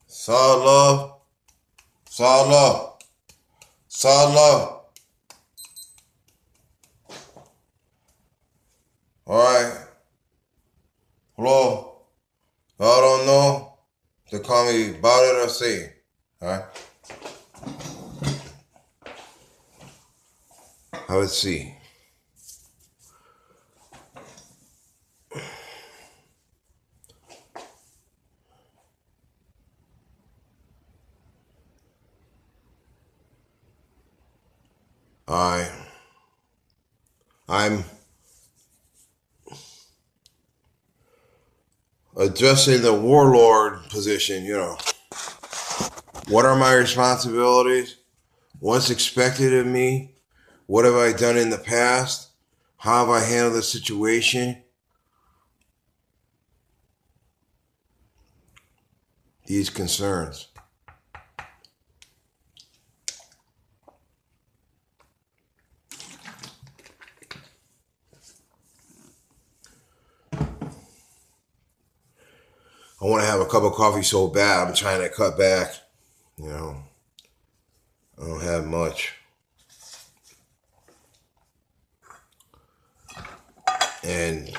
Solid love. Solid love. Solid love. Alright. Hello. Y'all don't know? They call me about it or say. Alright. Let's see. I'm addressing the warlord position, What are my responsibilities? What's expected of me? What have I done in the past? How have I handled the situation? These concerns. I want to have a cup of coffee so bad. I'm trying to cut back. I don't have much. And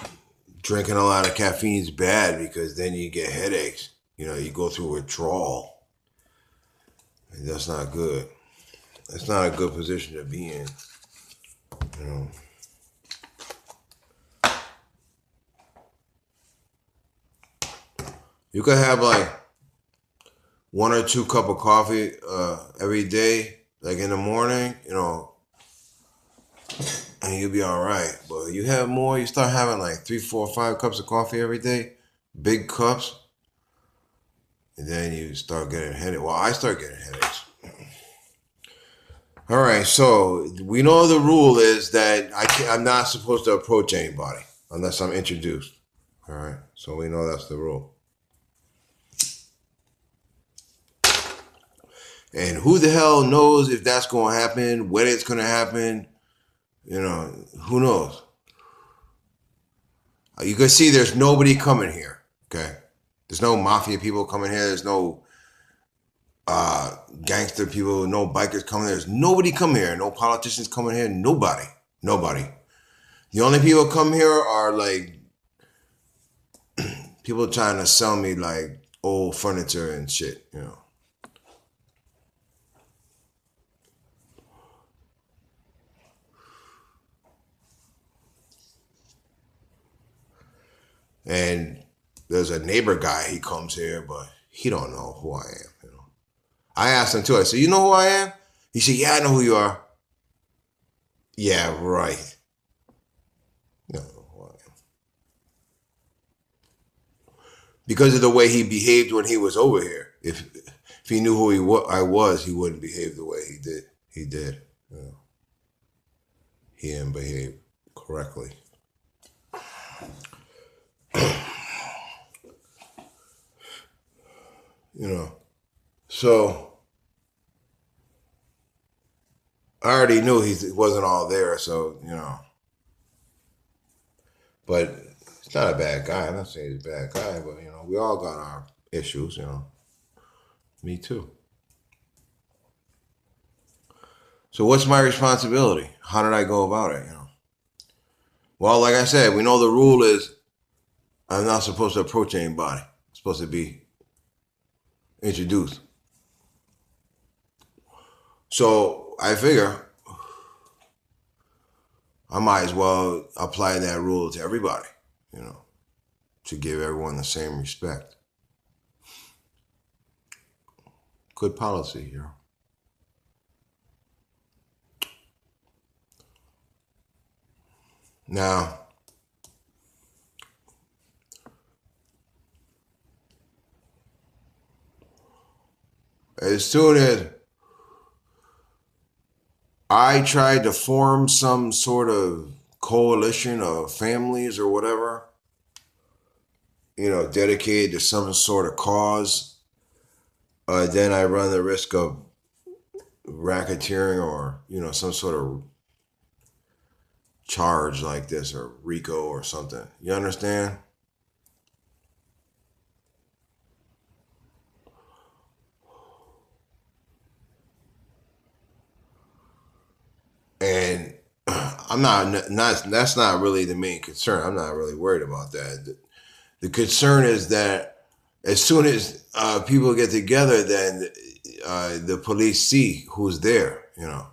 drinking a lot of caffeine is bad because then you get headaches. You go through withdrawal. And that's not good. That's not a good position to be in. You could have like 1 or 2 cups of coffee every day, like in the morning, and you'll be all right. But you have more, you start having like 3, 4, 5 cups of coffee every day, big cups, and then you start getting headaches. Well, I start getting headaches. All right, so we know the rule is that I'm not supposed to approach anybody unless I'm introduced. All right, so we know that's the rule. And who the hell knows if that's going to happen, when it's going to happen, who knows? You can see there's nobody coming here, okay? There's no mafia people coming here. There's no gangster people, no bikers coming here. There's nobody coming here. No politicians coming here. Nobody. The only people come here are like people trying to sell me like old furniture and shit, And there's a neighbor guy, he comes here, but he don't know who I am, I asked him too, I said, you know who I am? He said, yeah, I know who you are. Yeah, right. You don't know who I am. Because of the way he behaved when he was over here. If he knew who I was, he wouldn't behave the way he did. He did. He didn't behave correctly. So I already knew he wasn't all there, so, but he's not a bad guy. I'm not saying he's a bad guy, but, we all got our issues, Me too. So what's my responsibility? How did I go about it, Well, like I said, we know the rule is I'm not supposed to approach anybody. I'm supposed to be introduced. So I figure I might as well apply that rule to everybody, to give everyone the same respect. Good policy, Now, as soon as I tried to form some sort of coalition of families or whatever, dedicated to some sort of cause, then I run the risk of racketeering or, some sort of charge like this or RICO or something. You understand? I'm not that's not really the main concern. I'm not really worried about that. The concern is that as soon as people get together, then the police see who's there. You know,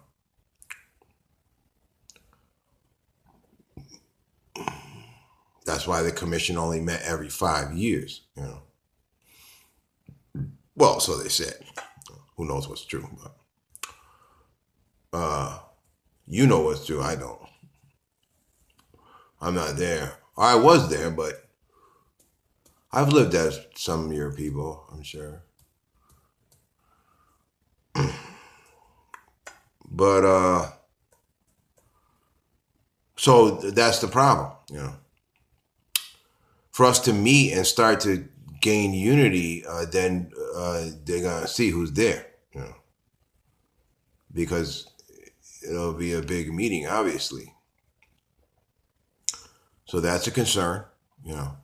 that's why the commission only met every 5 years. You know, well, so they said. Who knows what's true? But you know what's true. I don't. I'm not there. I was there, but I've lived as some of your people. I'm sure. But so that's the problem, you know. For us to meet and start to gain unity, then they're gonna see who's there, you know, because it'll be a big meeting, obviously. So that's a concern, you know.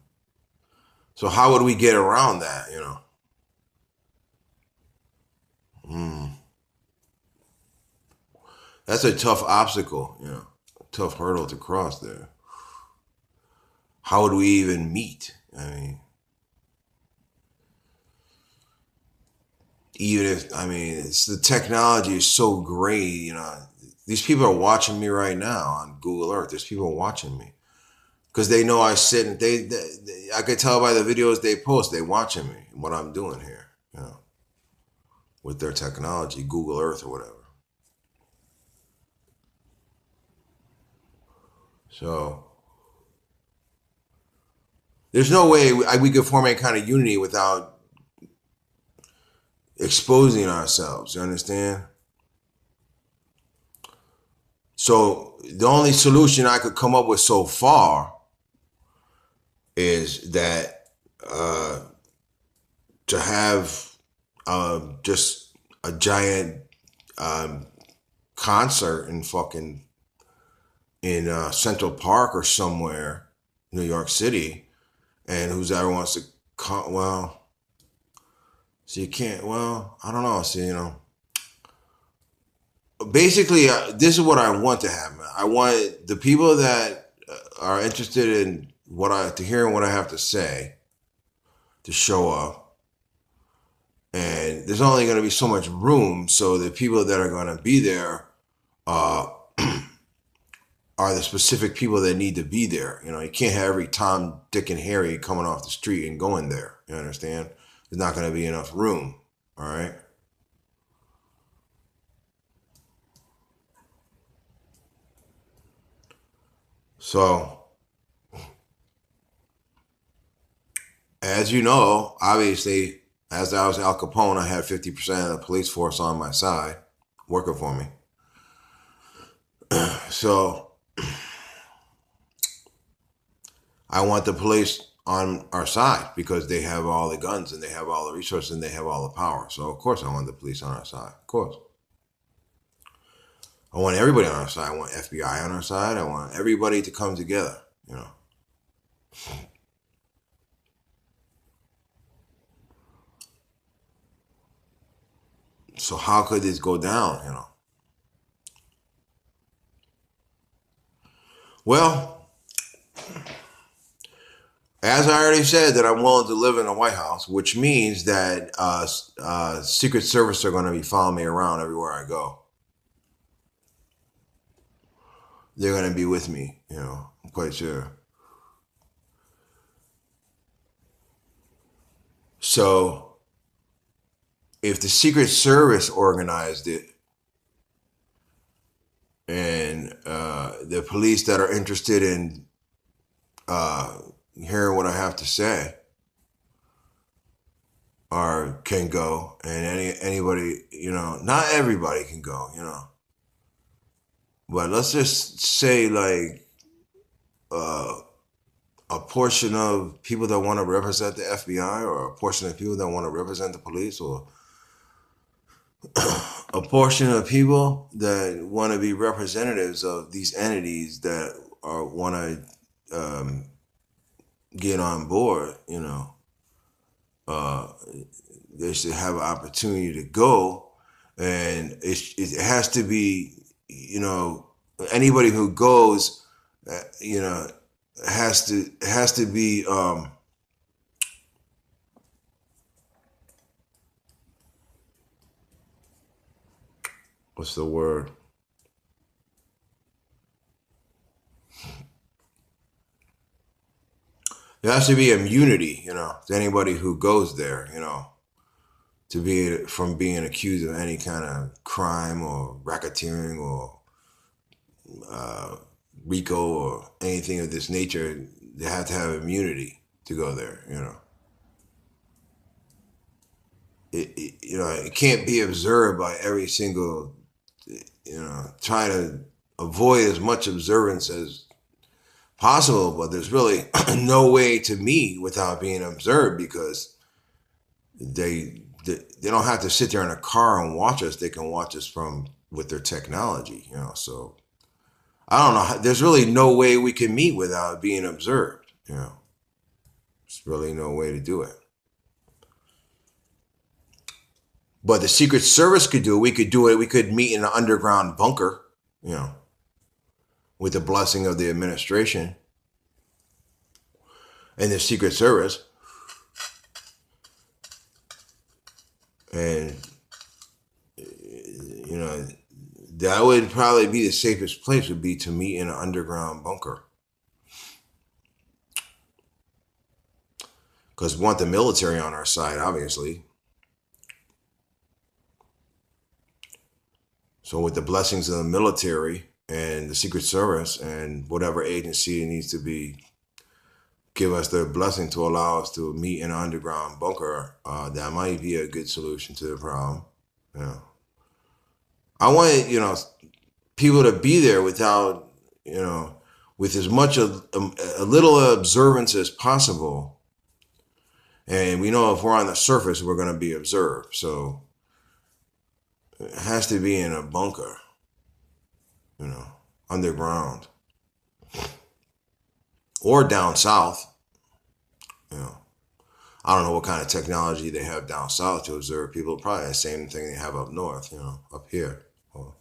So how would we get around that, you know? That's a tough obstacle, you know, a tough hurdle to cross there. How would we even meet? I mean, even if it's the technology is so great, you know. These people are watching me right now on Google Earth. There's people watching me because they know I sit and I could tell by the videos they post. They watching me what I'm doing here, you know, with their technology, Google Earth or whatever. So there's no way we could form any kind of unity without exposing ourselves. You understand? So the only solution I could come up with so far is that to have just a giant concert in Central Park or somewhere, New York City, and whoever wants to come. Well, so you can't. Well, I don't know. See, you know. Basically, this is what I want to happen. I want the people that are interested in to hearing what I have to say to show up, and there's only going to be so much room. So the people that are going to be there uh, are the specific people that need to be there. You know, you can't have every Tom, Dick, and Harry coming off the street and going there. You understand? There's not going to be enough room. All right. So, as you know, obviously, as I was Al Capone, I had 50% of the police force on my side working for me. So, I want the police on our side because they have all the guns and they have all the resources and they have all the power. So, of course, I want the police on our side. Of course. I want everybody on our side. I want FBI on our side. I want everybody to come together, you know. So how could this go down, you know? Well, as I already said, that I'm willing to live in the White House, which means that Secret Service are going to be following me around everywhere I go. They're going to be with me, you know, I'm quite sure. So if the Secret Service organized it and the police that are interested in hearing what I have to say can go, and anybody, you know, not everybody can go, you know. But let's just say like a portion of people that want to represent the FBI, or a portion of people that want to represent the police, or a portion of people that want to be representatives of these entities that want to get on board, you know, they should have an opportunity to go, and it has to be, you know, anybody who goes, has to be what's the word? There has to be immunity, to anybody who goes there, to be from being accused of any kind of crime or racketeering or RICO or anything of this nature. They have to have immunity to go there, It can't be observed by every single, trying to avoid as much observance as possible, but there's really no way to meet without being observed because they don't have to sit there in a car and watch us. They can watch us from with their technology, So I don't know. There's really no way we can meet without being observed, There's really no way to do it. But the Secret Service could do it. We could do it. We could meet in an underground bunker, with the blessing of the administration and the Secret Service. And, that would probably be the safest place, would be to meet in an underground bunker. Because we want the military on our side, obviously. So with the blessings of the military and the Secret Service and whatever agency needs to give us their blessing to allow us to meet in an underground bunker, that might be a good solution to the problem. I want, people to be there without, with as much a little observance as possible. And we know if we're on the surface, we're going to be observed. So it has to be in a bunker, underground. Or down south, I don't know what kind of technology they have down south to observe people. Probably the same thing they have up north, up here. Well,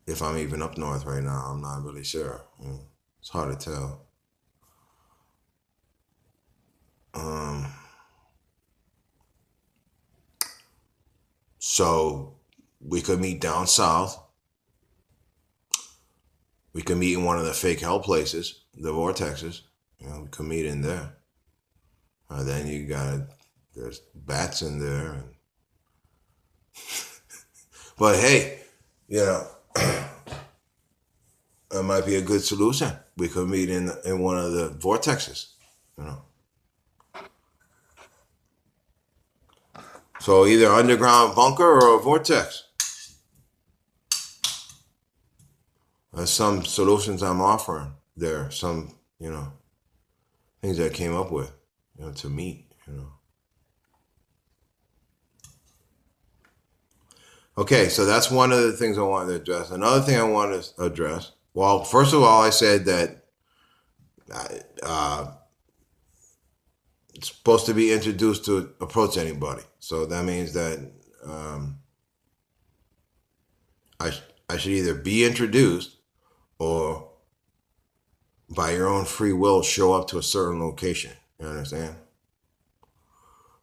if I'm even up north right now, I'm not really sure. It's hard to tell. So we could meet down south. We could meet in one of the fake hell places, the vortexes. We could meet in there. Then there's bats in there. But hey, it might be a good solution. We could meet in one of the vortexes, So either underground bunker or a vortex. There's some solutions I'm offering there. Some, things I came up with, to meet, Okay, so that's one of the things I wanted to address. Another thing I want to address, well, first of all, I said that it's supposed to be introduced to approach anybody. So that means that I should either be introduced or by your own free will show up to a certain location. You understand?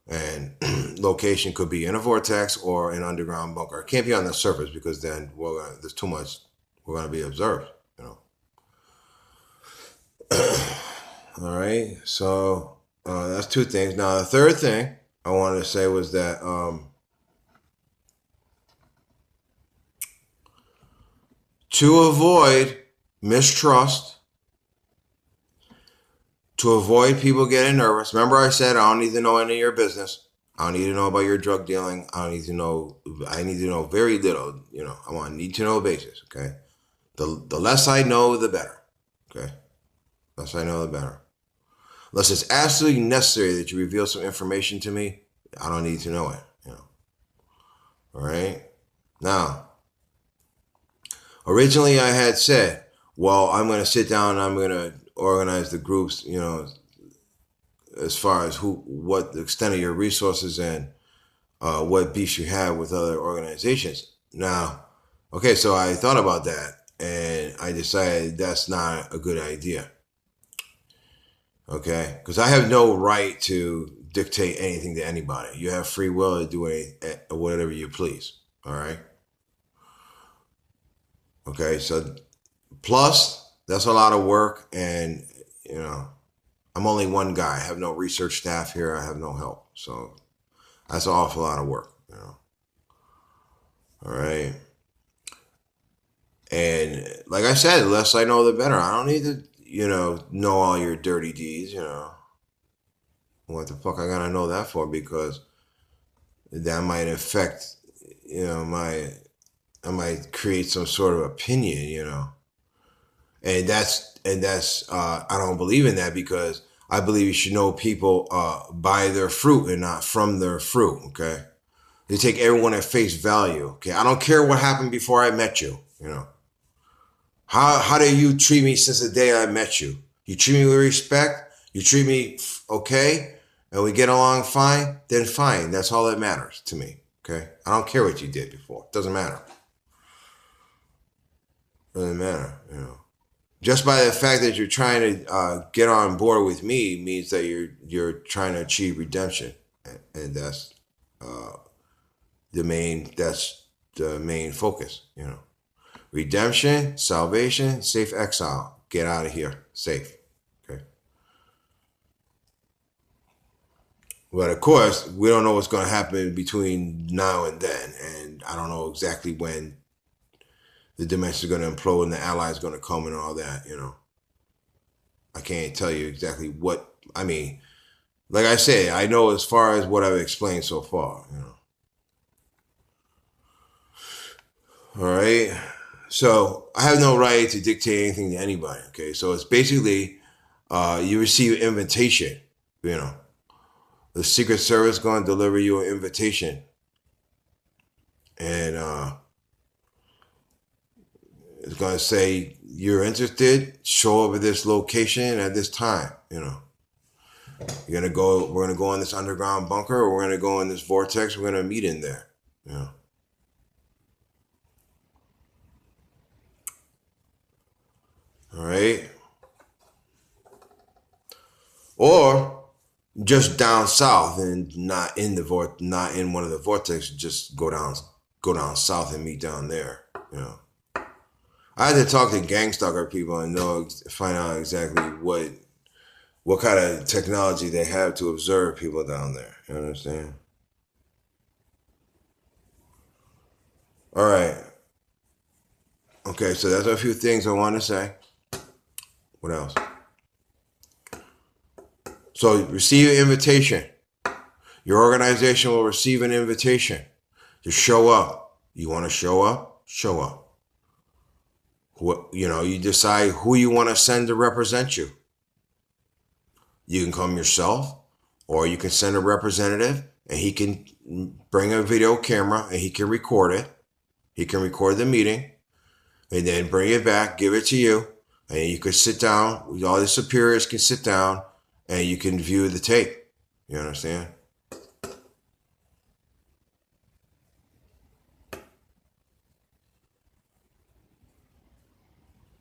And location could be in a vortex or an underground bunker. It can't be on the surface because then there's too much. We're going to be observed, All right. So that's two things. Now, the third thing I wanted to say was that to avoid mistrust, to avoid people getting nervous. Remember I said I don't need to know any of your business. I don't need to know about your drug dealing. I need to know very little. I'm on a need to know basis, okay? The less I know, the better, okay? Less I know, the better. Unless it's absolutely necessary that you reveal some information to me, I don't need to know it, All right? Now, originally I had said, well, I'm going to sit down and I'm going to organize the groups, as far as what the extent of your resources and what beefs you have with other organizations. Now, Okay, so I thought about that and I decided that's not a good idea. Okay, because I have no right to dictate anything to anybody. You have free will to do whatever you please. All right. Okay, so plus that's a lot of work, and you know I'm only one guy. I have no research staff here. I have no help, so that's an awful lot of work. All right. And like I said, the less I know, the better. I don't need to, know all your dirty deeds. What the fuck I gotta know that for? Because that might affect, my I might create some sort of opinion. And that's I don't believe in that because I believe you should know people by their fruit and not from their fruit. Okay, you take everyone at face value. Okay, I don't care what happened before I met you. How do you treat me since the day I met you? You treat me with respect. You treat me okay, and we get along fine. Then fine. That's all that matters to me. Okay, I don't care what you did before. It doesn't matter. It doesn't matter. Just by the fact that you're trying to get on board with me means that you're trying to achieve redemption, and that's the main focus. Redemption, salvation, safe exile. Get out of here, safe. Okay. But of course, we don't know what's going to happen between now and then, and I don't know exactly when the dimension is going to implode and the allies going to come and all that. I can't tell you exactly what. I mean, like I say, I know as far as what I've explained so far. All right. So I have no right to dictate anything to anybody. Okay. So it's basically you receive an invitation. You know, the Secret Service is going to deliver you an invitation, and it's going to say you're interested. Show up at this location at this time. You're gonna go. We're gonna go in this underground bunker, or we're gonna go in this vortex. We're gonna meet in there. All right. Or just down south and not in one of the vortexes. Just go down south and meet down there. I had to talk to gangstalker people and find out exactly what kind of technology they have to observe people down there. You understand? All right. Okay, so that's a few things I want to say. What else? So receive an invitation. Your organization will receive an invitation to show up. You want to show up? Show up. You decide who you want to send to represent you. You can come yourself, or you can send a representative, and he can bring a video camera and he can record it. He can record the meeting, and then bring it back, give it to you, and you could sit down. All the superiors can sit down, and you can view the tape. You understand?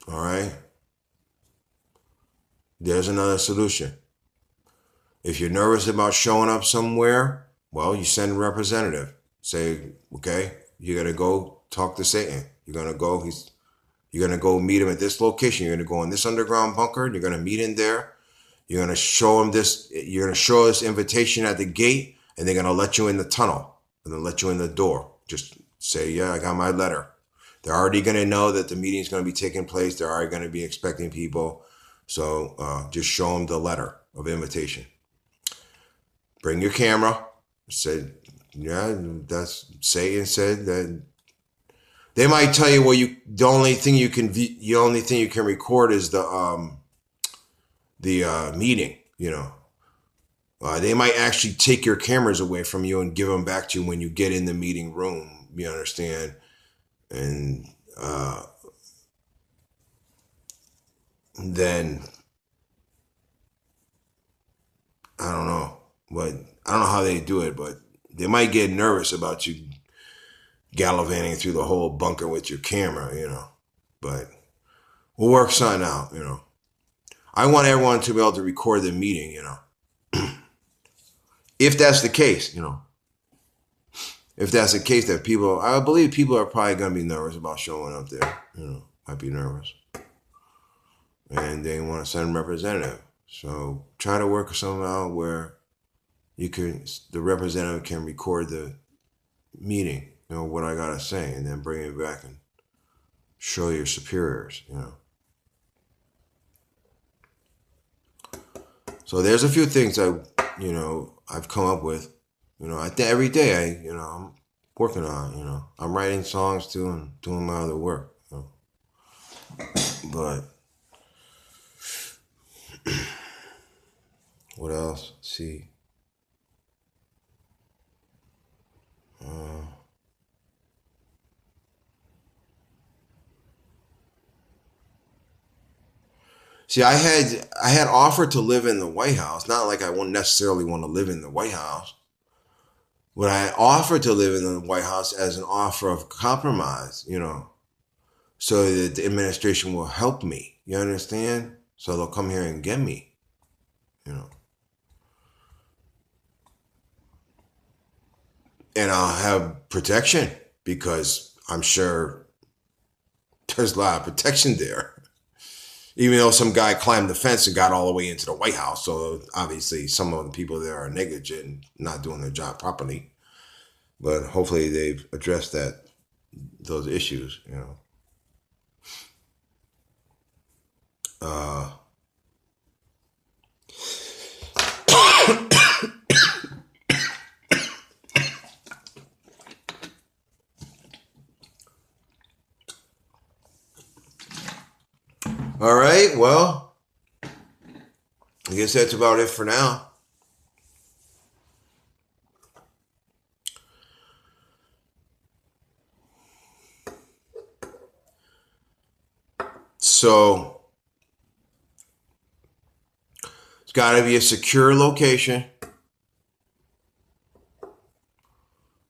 All right. There's another solution. If you're nervous about showing up somewhere, well, you send a representative. Say, okay, you're gonna go talk to Satan. You're gonna go meet him at this location. You're gonna go in this underground bunker. And you're gonna meet him there. You're gonna show him this. You're gonna show this invitation at the gate, and they're gonna let you in the tunnel. And they'll let you in the door. Just say, yeah, I got my letter. They're already gonna know that the meeting's gonna be taking place. They're already gonna be expecting people. So just show them the letter of invitation. Bring your camera. Say, yeah, that's Satan said that. They might tell you, well, the only thing you can record is the meeting. They might actually take your cameras away from you and give them back to you when you get in the meeting room. You understand? And then I don't know, but I don't know how they do it, but they might get nervous about you gallivanting through the whole bunker with your camera, but we'll work something out, I want everyone to be able to record the meeting, if that's the case, if that's the case that I believe people are probably going to be nervous about showing up there, might be nervous. And they want to send a representative. So try to work something out where the representative can record the meeting, what I got to say, and then bring it back and show your superiors, So there's a few things I've come up with. Every day I'm working on, I'm writing songs too and doing my other work. But what else? Let's see. See, I had offered to live in the White House. Not like I wouldn't necessarily want to live in the White House. But I offered to live in the White House as an offer of compromise, so that the administration will help me. You understand? So they'll come here and get me, And I'll have protection because I'm sure there's a lot of protection there. Even though some guy climbed the fence and got all the way into the White House. So obviously some of the people there are negligent and not doing their job properly. But hopefully they've addressed those issues, All right, well, I guess that's about it for now. So it's got to be a secure location,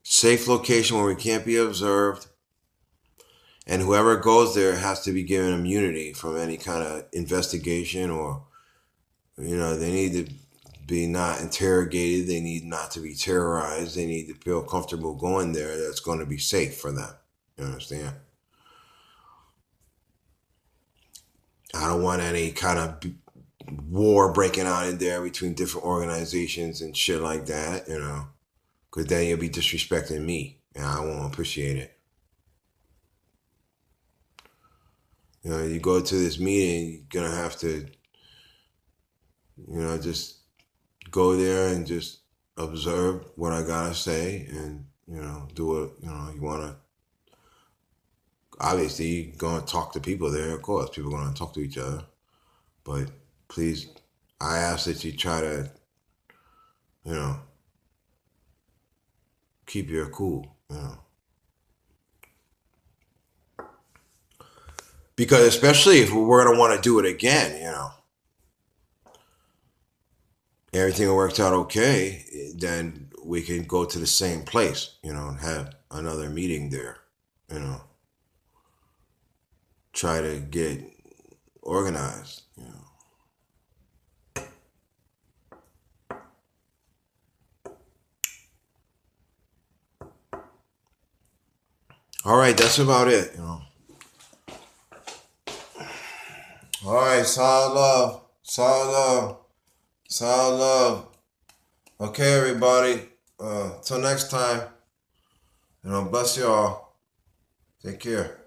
safe location where we can't be observed. And whoever goes there has to be given immunity from any kind of investigation or, they need to be not interrogated. They need not to be terrorized. They need to feel comfortable going there. That's going to be safe for them. You understand? I don't want any kind of war breaking out in there between different organizations and shit like that, because then you'll be disrespecting me and I won't appreciate it. You go to this meeting, you're going to have to, just go there and just observe what I got to say and, do it. You want to, obviously, you're going to talk to people there. Of course, people are going to talk to each other. But please, I ask that you try to, keep your cool, Because especially if we're going to want to do it again, everything works out okay, then we can go to the same place, and have another meeting there, try to get organized, All right, that's about it, All right, solid love, solid love, solid love. Okay, everybody. Till next time. Bless y'all. Take care.